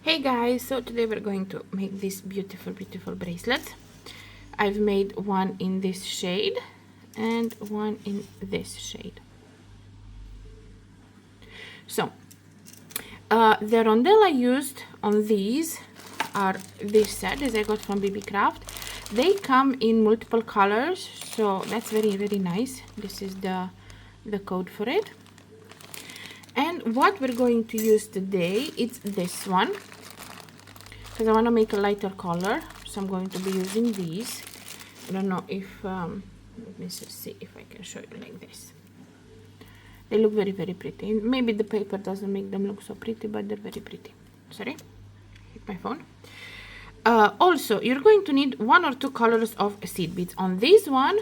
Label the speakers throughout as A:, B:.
A: Hey guys, so today we're going to make this beautiful bracelet. I've made one in this shade and one in this shade. So the rondelle I used on these are this set as I got from BB Craft. They come in multiple colors, so that's very nice. This is the code for it. And what we're going to use today, it's this one, because I want to make a lighter color, so I'm going to be using these. I don't know if let me just see if I can show you like this. They look very pretty. Maybe the paper doesn't make them look so pretty, but they're very pretty. Sorry, hit my phone. Also, you're going to need 1 or 2 colors of seed beads. On this one,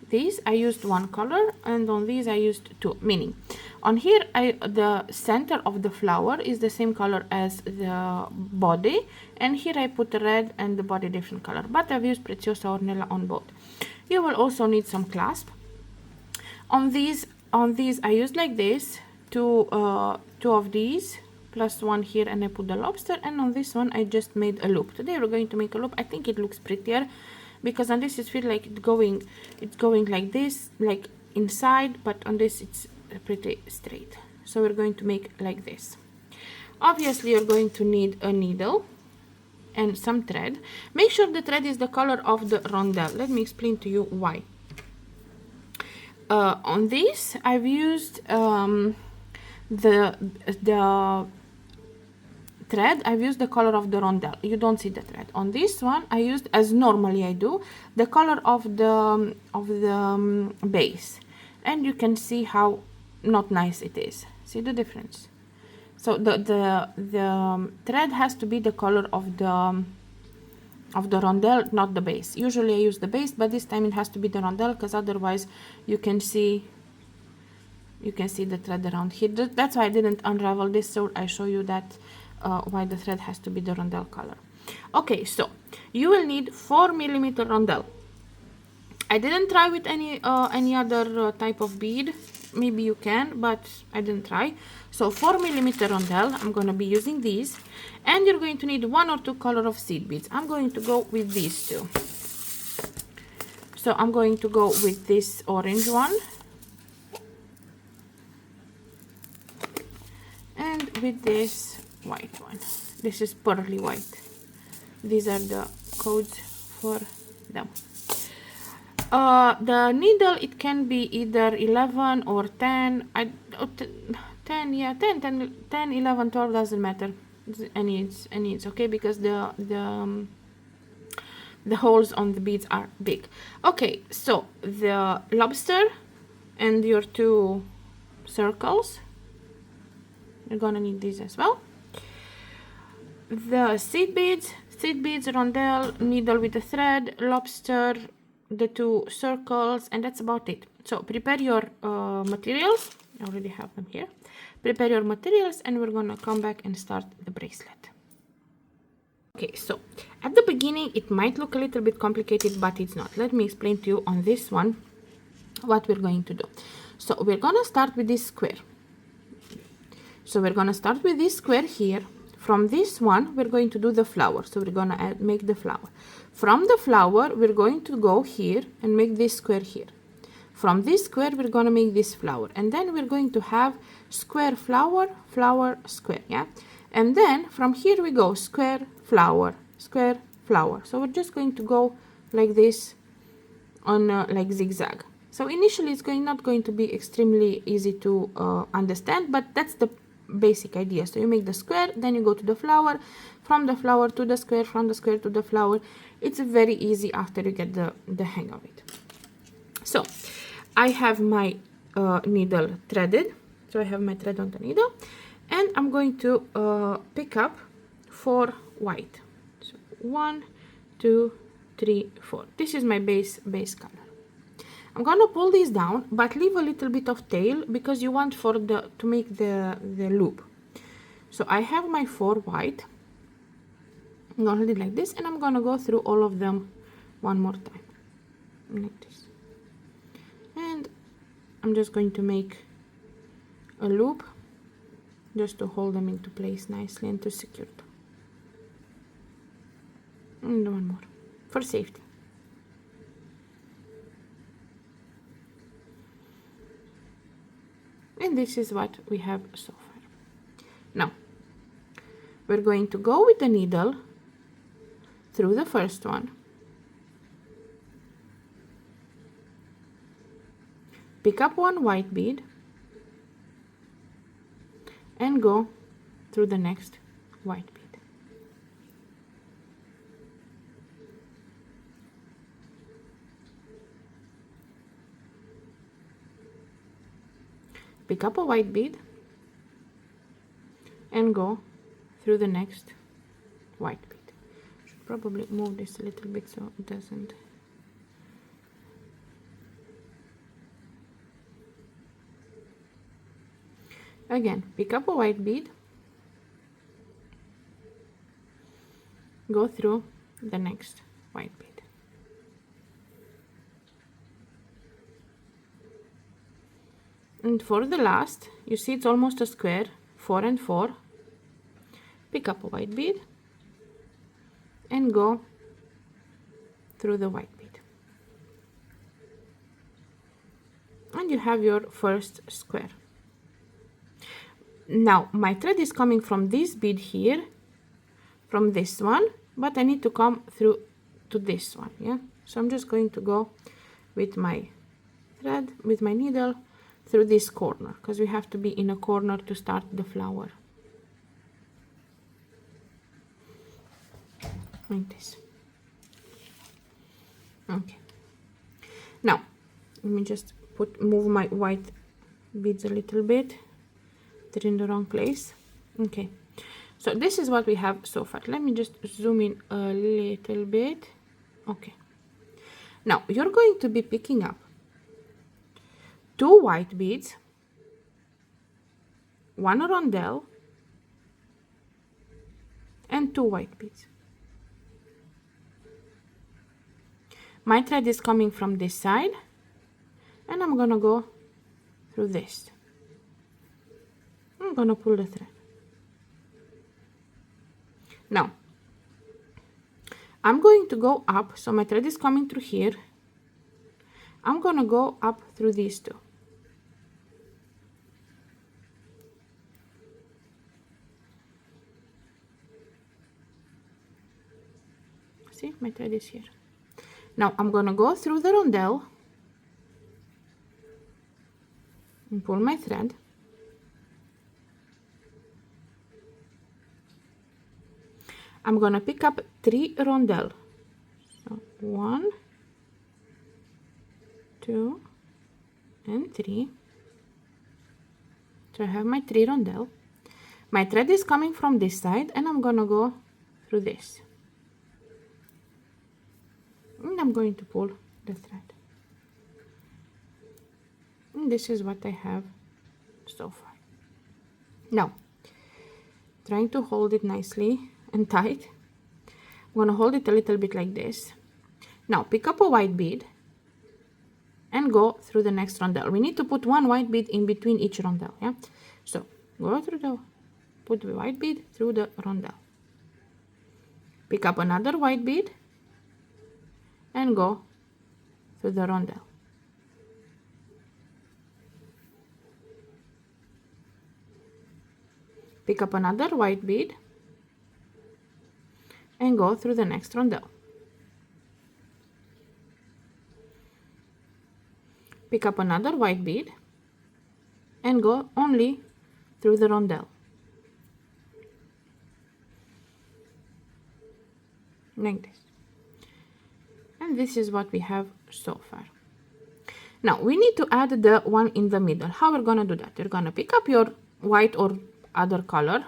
A: these I used 1 color, and on these I used 2, meaning on here the center of the flower is the same color as the body, and here I put red and the body different color, but I've used preciosa or Rondelle on both. You will also need some clasp. On these I used like this, two of these plus 1 here, and I put the lobster, and on this one I just made a loop. Today we're going to make a loop. I think it looks prettier because on this it feels like it's going like this, like inside, but on this it's pretty straight. So we're going to make like this. Obviously you're going to need a needle and some thread. Make sure the thread is the color of the rondelle. Let me explain to you why. On this I've used the thread, I've used the color of the rondelle. You don't see the thread. On this one I used, as normally I do, the color of the base, and you can see how not nice it is. See the difference? So the thread has to be the color of the rondelle, not the base. Usually I use the base, but this time it has to be the rondelle, because otherwise you can see the thread around here. That's why I didn't unravel this, so I show you that why the thread has to be the rondelle color. Okay, so you will need 4mm rondelle. I didn't try with any other type of bead. Maybe you can, but I didn't try. So 4mm rondelle, I'm going to be using these, and you're going to need 1 or 2 color of seed beads. I'm going to go with these two. So I'm going to go with this orange one and with this white one. This is pearly white. These are the codes for them. The needle, it can be either 11 or 10. 10, 11, 12, doesn't matter. Any it's okay, because the holes on the beads are big. Okay, so the lobster and your 2 circles, you're gonna need these as well. The seed beads, rondelle, needle with a thread, lobster, the 2 circles, and that's about it. So prepare your materials. I already have them here. Prepare your materials, and we're gonna come back and start the bracelet. Okay, so at the beginning it might look a little bit complicated, but it's not. Let me explain to you on this one what we're going to do. So we're gonna start with this square. So we're gonna start with this square here. From this one we're going to do the flower, so we're gonna make the flower. From the flower we're going to go here and make this square here. From this square we're gonna make this flower, and then we're going to have square, flower, flower, square, yeah. And then from here we go square, flower, square, flower. So we're just going to go like this on like zigzag. So initially it's not going to be extremely easy to understand, but that's the basic idea. So you make the square, then you go to the flower, from the flower to the square, from the square to the flower. It's very easy after you get the hang of it. So I have my needle threaded, so I have my thread on the needle, and I'm going to pick up 4 white. So 1, 2, 3, 4. This is my base color. I'm gonna pull this down, but leave a little bit of tail, because you want to make the loop. So I have my 4 white. I'm gonna do it like this, and I'm gonna go through all of them one more time, like this. And I'm just going to make a loop just to hold them into place nicely and to secure them. and one more for safety. And this is what we have so far. Now we're going to go with the needle through the first one, pick up one white bead and go through the next white bead. Pick up a white bead and go through the next white bead. Should probably move this a little bit so it doesn't. Again, pick up a white bead, go through the next white bead. And for the last, you see it's almost a square, 4 and 4. Pick up a white bead and go through the white bead. And you have your first square. Now my thread is coming from this bead here, from this one, but I need to come through to this one, yeah? So I'm just going to go with my thread, with my needle, through this corner, because we have to be in a corner to start the flower. Like this. Okay. Now, let me just move my white beads a little bit. They're in the wrong place. Okay. So this is what we have so far. Let me just zoom in a little bit. Okay. Now, you're going to be picking up 2 white beads, 1 rondelle, and 2 white beads. My thread is coming from this side, and I'm gonna go through this. I'm gonna pull the thread. Now, I'm going to go up, so my thread is coming through here. I'm gonna go up through these two. See, my thread is here. Now I'm gonna go through the rondelle and pull my thread. I'm gonna pick up 3 rondelle. So 1, 2, and 3. So I have my 3 rondelle. My thread is coming from this side, and I'm gonna go through this. And I'm going to pull the thread. And this is what I have so far. Now, trying to hold it nicely and tight. I'm going to hold it a little bit like this. Now, pick up a white bead and go through the next rondelle. We need to put 1 white bead in between each rondelle, yeah? So, go through put the white bead through the rondelle. Pick up another white bead and go through the rondelle. Pick up another white bead and go through the next rondelle. Pick up another white bead and go only through the rondelle. Like this. And this is what we have so far. Now we need to add the one in the middle. How we're gonna do that? You're gonna pick up your white or other color,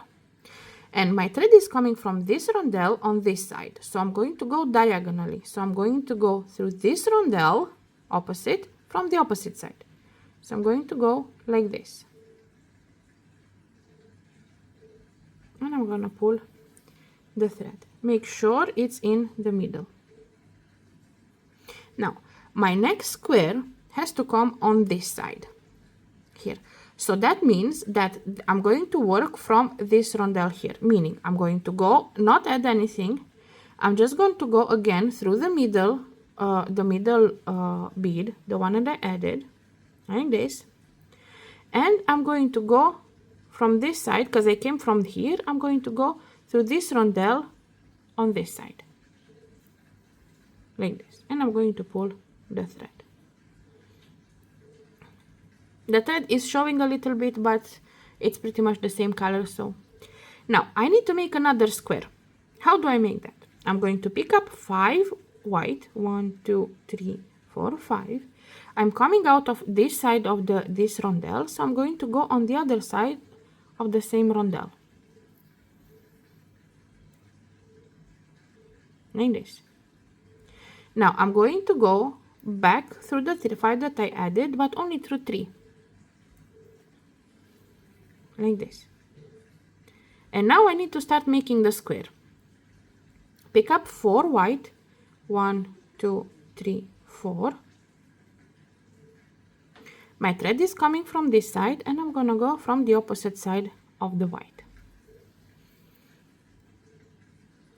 A: and my thread is coming from this rondelle on this side, so I'm going to go diagonally. So I'm going to go through this rondelle opposite from the opposite side. So I'm going to go like this, and I'm gonna pull the thread. Make sure it's in the middle. Now my next square has to come on this side here. So that means that I'm going to work from this rondelle here, meaning I'm going to go, not add anything. I'm just going to go again through the middle bead, the one that I added, like this, and I'm going to go from this side because I came from here. I'm going to go through this rondelle on this side, like this, and I'm going to pull the thread. The thread is showing a little bit, but it's pretty much the same color. So now I need to make another square. How do I make that? I'm going to pick up 5 white, 1, 2, 3, 4, 5. I'm coming out of this side of this rondelle, so I'm going to go on the other side of the same rondelle, like this. Now I'm going to go back through the 5 that I added, but only through 3, like this. And now I need to start making the square. Pick up 4 white, 1, 2, 3, 4. My thread is coming from this side, and I'm gonna go from the opposite side of the white.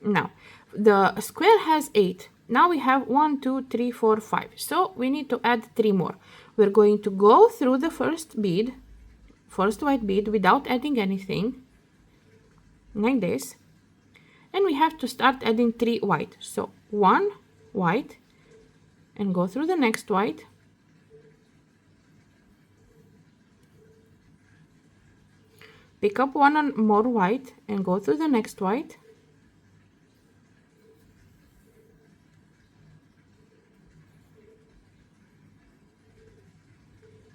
A: Now the square has 8. Now we have 1, 2, 3, 4, 5. So we need to add 3 more. We're going to go through the first white bead without adding anything, like this, and we have to start adding 3 white. So 1 white, and go through the next white, pick up 1 more white and go through the next white,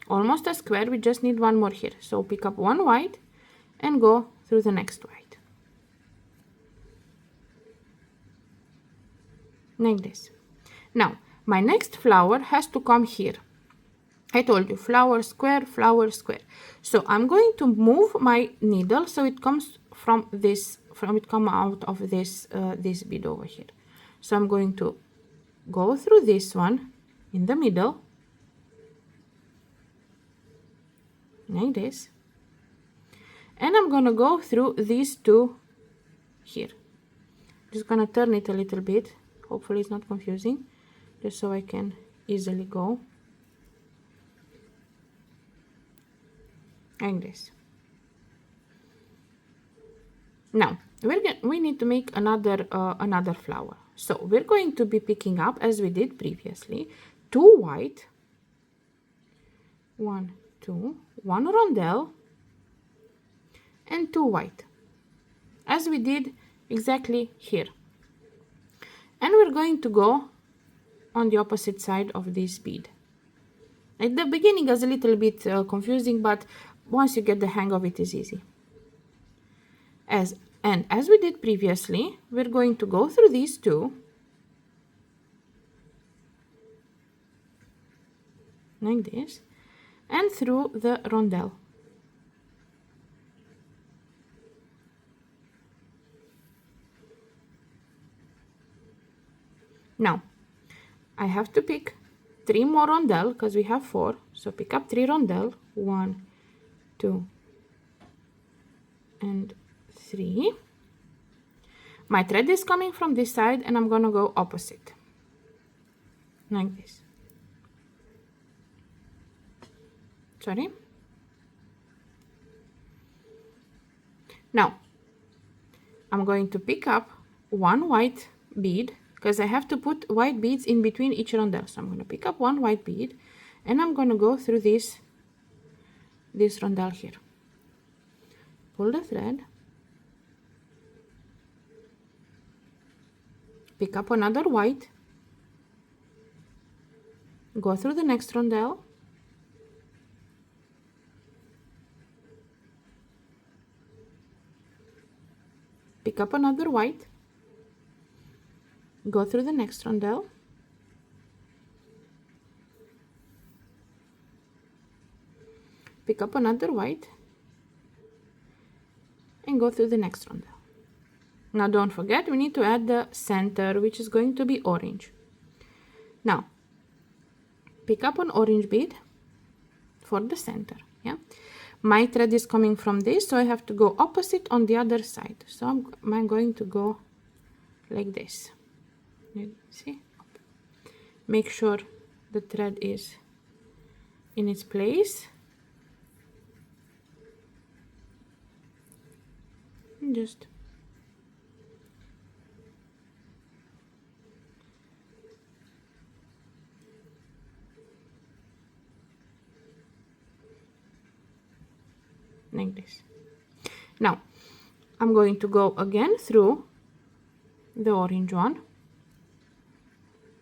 A: almost a square. We just need 1 more here, so pick up 1 white and go through the next white, like this. Now my next flower has to come here. I told you, flower, square, flower, square. So I'm going to move my needle so it comes from this, come out of this this bead over here. So I'm going to go through this one in the middle, like this, and I'm gonna go through these 2 here. Just gonna turn it a little bit, hopefully it's not confusing, just so I can easily go, like this. Now we need to make another flower. So we're going to be picking up, as we did previously, 2 white, 1, 2, 1 rondelle, and 2 white, as we did exactly here. And we're going to go on the opposite side of this bead. At the beginning is a little bit confusing, but once you get the hang of it, is easy. As we did previously, we're going to go through these 2, like this, and through the rondelle. Now I have to pick 3 more rondelle because we have 4, so pick up 3 rondelle, 1, 2, and 3. My thread is coming from this side, and I'm gonna go opposite, like this. Sorry. Now I'm going to pick up 1 white bead because I have to put white beads in between each rondelle. So I'm going to pick up 1 white bead, and I'm going to go through this rondelle here. Pull the thread, pick up another white, go through the next rondelle, pick up another white, go through the next rondelle, pick up another white, and go through the next rondelle. Now don't forget, we need to add the center, which is going to be orange. Now pick up an orange bead for the center. Yeah, my thread is coming from this, so I have to go opposite on the other side. So I'm going to go like this. See, make sure the thread is in its place. And just like this. Now I'm going to go again through the orange one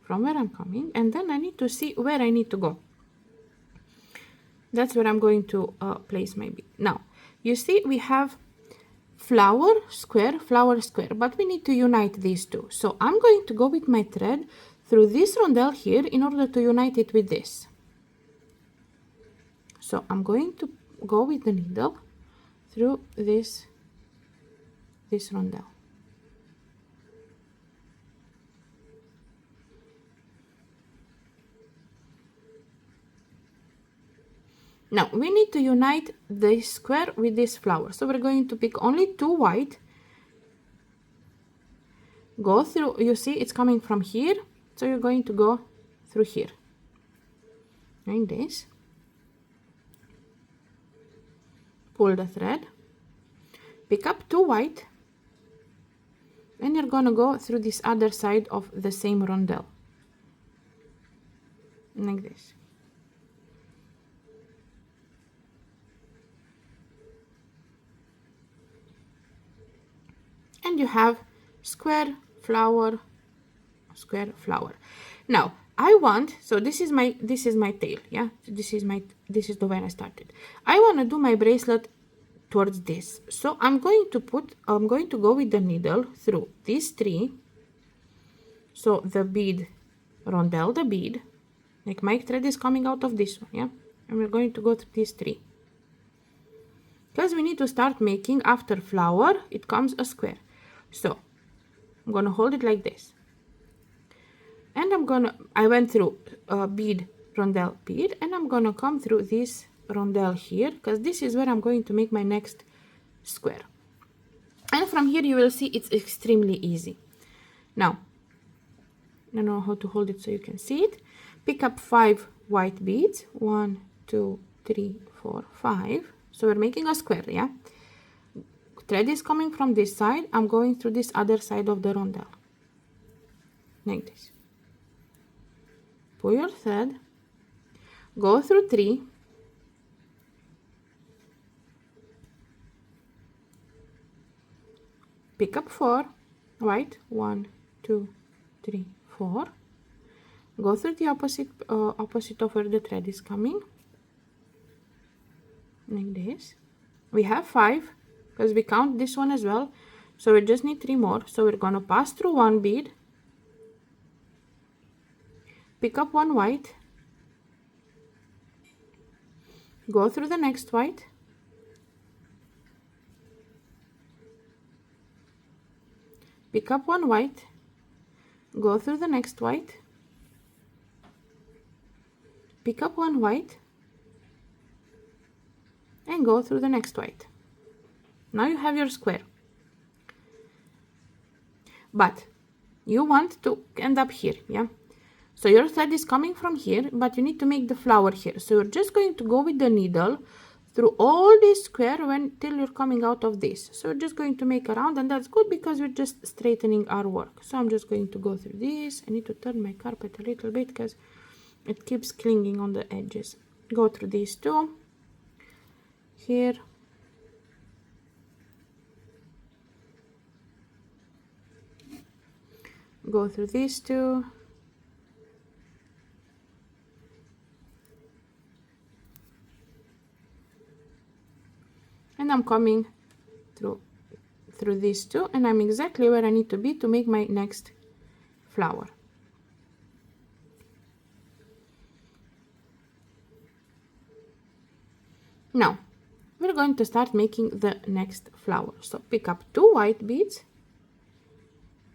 A: from where I'm coming, and then I need to see where I need to go. That's where I'm going to place my bead. Now you see we have flower, square, but we need to unite these two. So I'm going to go with my thread through this rondelle here in order to unite it with this. So I'm going to go with the needle through this rondelle. Now we need to unite this square with this flower. So we're going to pick only two white, go through, you see it's coming from here, so you're going to go through here like this, pull the thread, pick up two white, and you're gonna go through this other side of the same rondelle like this. And you have square, flower, square, flower. Now I want, so this is my tail, yeah, this is the way I started. I want to do my bracelet towards this, so I'm going to go with the needle through these three, so the bead rondelle, the bead, like my thread is coming out of this one, yeah, and we're going to go through these three, because we need to start making, after flower it comes a square. So I'm gonna hold it like this, and I went through bead, rondelle, bead, and I'm gonna come through this rondelle here, because this is where I'm going to make my next square. And from here you will see it's extremely easy. Now I don't know how to hold it so you can see it. Pick up 5 white beads, 1, 2, 3, 4, 5. So we're making a square, yeah. Thread is coming from this side, I'm going through this other side of the rondelle like this. Pull your thread, go through 3, pick up 4 white, 1, 2, 3, 4, go through the opposite of where the thread is coming like this. We have 5 because we count this one as well, so we just need 3 more. So we're gonna pass through one bead, pick up one white, go through the next white, pick up one white, go through the next white, pick up one white, and go through the next white. Now you have your square, but you want to end up here, yeah. So your thread is coming from here, but you need to make the flower here. So you're just going to go with the needle through all this square till you're coming out of this. So we're just going to make a round, and that's good because we're just straightening our work. So I'm just going to go through this. I need to turn my carpet a little bit because it keeps clinging on the edges. Go through these two here, go through these two, and I'm coming through these two, and I'm exactly where I need to be to make my next flower. Now we're going to start making the next flower. So pick up 2 white beads,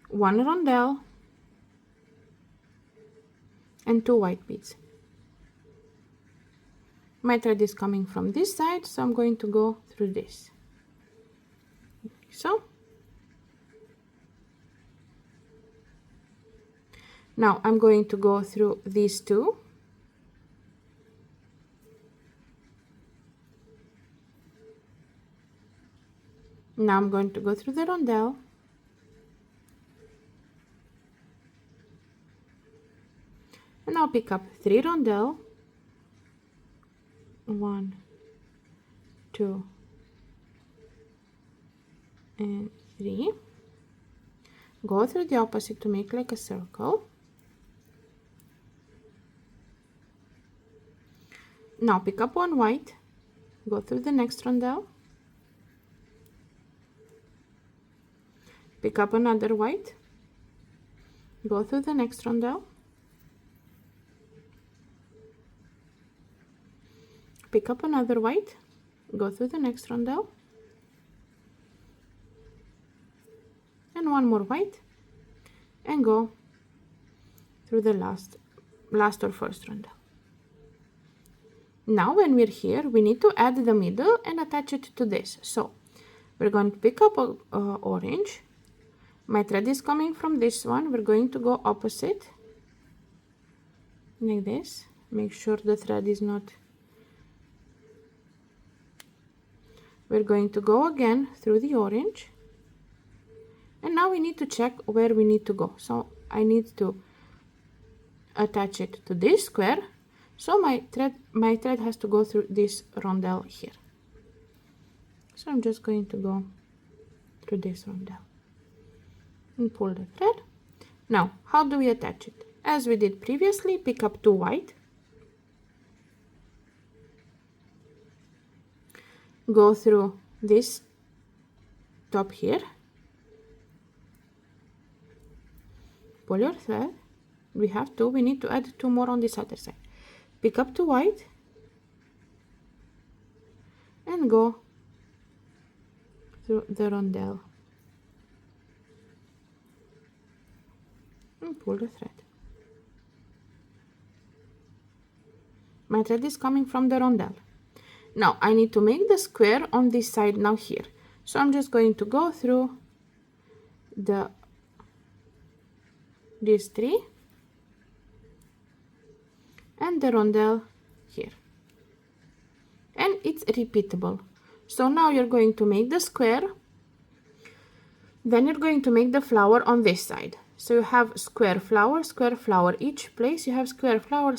A: 1 rondelle, and 2 white beads. My thread is coming from this side, so I'm going to go through this. So Now I'm going to go through these two. Now I'm going to go through the rondelle. And I'll pick up 3 rondelle. 1, 2, and 3. Go through the opposite to make like a circle. Now pick up 1 white, go through the next rondelle, pick up another white, go through the next rondelle, pick up another white, go through the next rondelle, and 1 more white, and go through the last or first rondelle. Now when we're here, we need to add the middle and attach it to this. So we're going to pick up orange. My thread is coming from this one. We're going to go opposite like this. Make sure the thread is not. We're going to go again through the orange, and now we need to check where we need to go. So I need to attach it to this square. So my thread has to go through this rondelle here. So I'm just going to go through this rondelle and pull the thread. Now, how do we attach it? As we did previously, pick up 2 white, go through this top here, pull your thread. We have 2, we need to add 2 more on this other side. Pick up 2 white and go through the rondelle and pull the thread. My thread is coming from the rondelle. Now I need to make the square on this side now here. So I'm just going to go through these 3 and the rondelle here, and it's repeatable. So now you're going to make the square, then you're going to make the flower on this side. So you have square flower, each place you have square flower.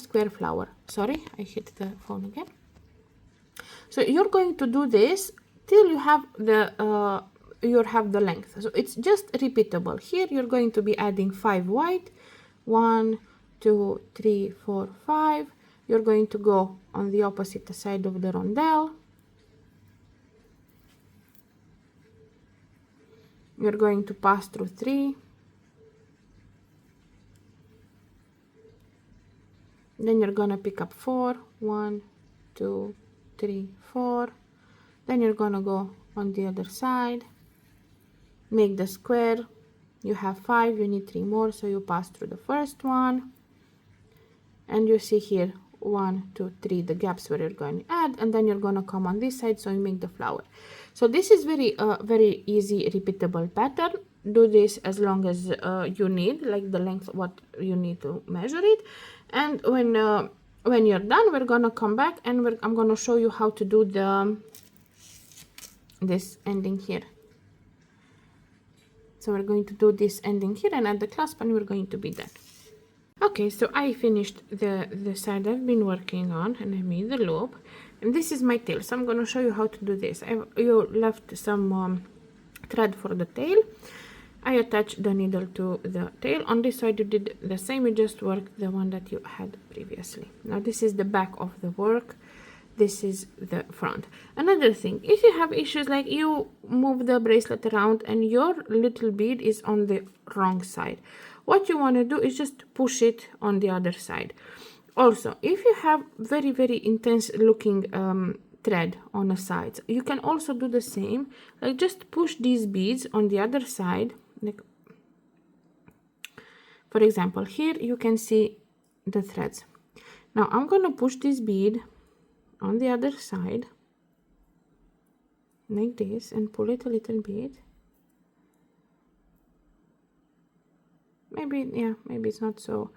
A: Sorry, I hit the phone again. So you're going to do this till you have the length. So it's just repeatable. Here you're going to be adding 5 white, 1, 2, 3, 4, 5. You're going to go on the opposite side of the rondelle. You're going to pass through 3. Then you're gonna pick up 4. 1, 2, 3, 4. Then you're gonna go on the other side, make the square. You have 5, you need 3 more, so you pass through the first one, and you see here 1, 2, 3 the gaps where you're going to add, and then you're going to come on this side, so you make the flower. So this is very easy repeatable pattern. Do this as long as you need, like the length what you need to measure it. And when you're done, we're gonna come back and I'm gonna show you how to do this ending here. So we're going to do this ending here and add the clasp, and we're going to be done. Okay, so I finished the side I've been working on, and I made the loop, and this is my tail. So I'm going to show you how to do this. You left some thread for the tail. I attached the needle to the tail. On this side you did the same, you just worked the one that you had previously. Now this is the back of the work, this is the front. Another thing, if you have issues like you move the bracelet around and your little bead is on the wrong side, what you want to do is just push it on the other side. Also, if you have very intense looking thread on the sides, you can also do the same, like just push these beads on the other side. Like, for example, here you can see the threads. Now I'm going to push this bead on the other side like this and pull it a little bit. maybe, yeah, maybe it's not so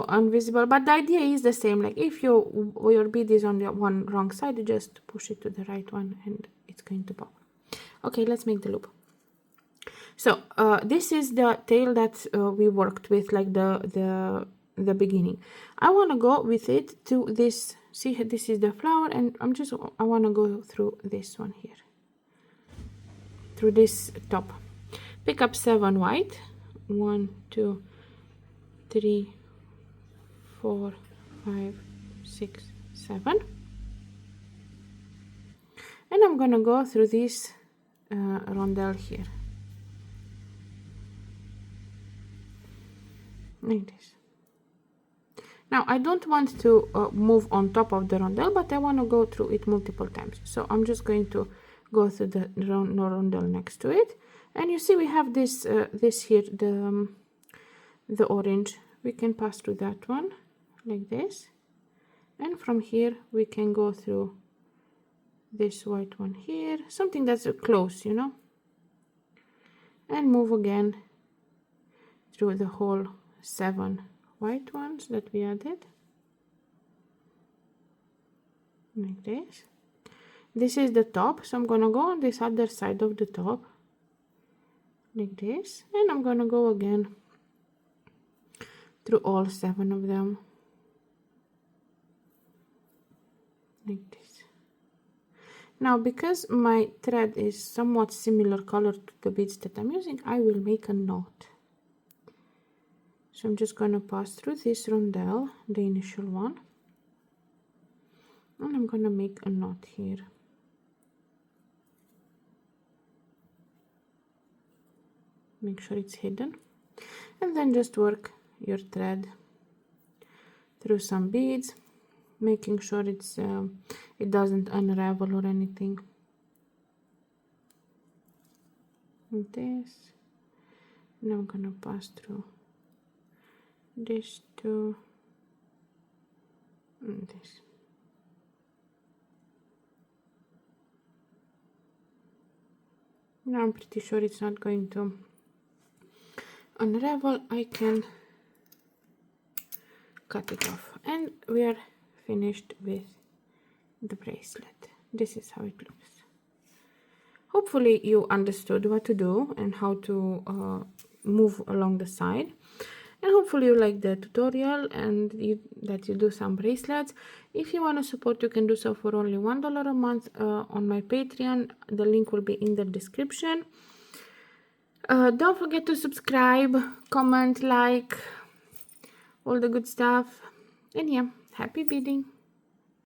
A: invisible, but the idea is the same. Like if your bead is on the one wrong side, you just push it to the right one and it's going to pop. Okay, let's make the loop. So this is the tail that we worked with, like the beginning. I want to go with it to this. See, this is the flower, and I want to go through this one here, through this top. Pick up 7 white. 1, 2, 3, 4, 5, 6, 7, and I'm gonna go through this rondelle here, like this. Now I don't want to move on top of the rondelle, but I want to go through it multiple times. So I'm just going to go through the rondelle next to it, and you see we have this this here, the orange. We can pass through that one like this, and from here we can go through this white one here, something that's close, you know, and move again through the whole 7 white ones that we added, like this. This is the top, so I'm gonna go on this other side of the top, like this, and I'm gonna go again through all 7 of them, like this. Now, because my thread is somewhat similar color to the beads that I'm using, I will make a knot. So I'm just going to pass through this rondelle, the initial one, and I'm going to make a knot here. Make sure it's hidden, and then just work your thread through some beads, making sure it's it doesn't unravel or anything, like this. Now I'm gonna pass through this two and this. Now I'm pretty sure it's not going to unravel. I can cut it off, and we are finished with the bracelet. This is how it looks. Hopefully you understood what to do and how to move along the side, and hopefully you like the tutorial and that you do some bracelets. If you want to support, you can do so for only $1 a month on my Patreon. The link will be in the description. Don't forget to subscribe, comment, like, all the good stuff, and yeah, happy beading.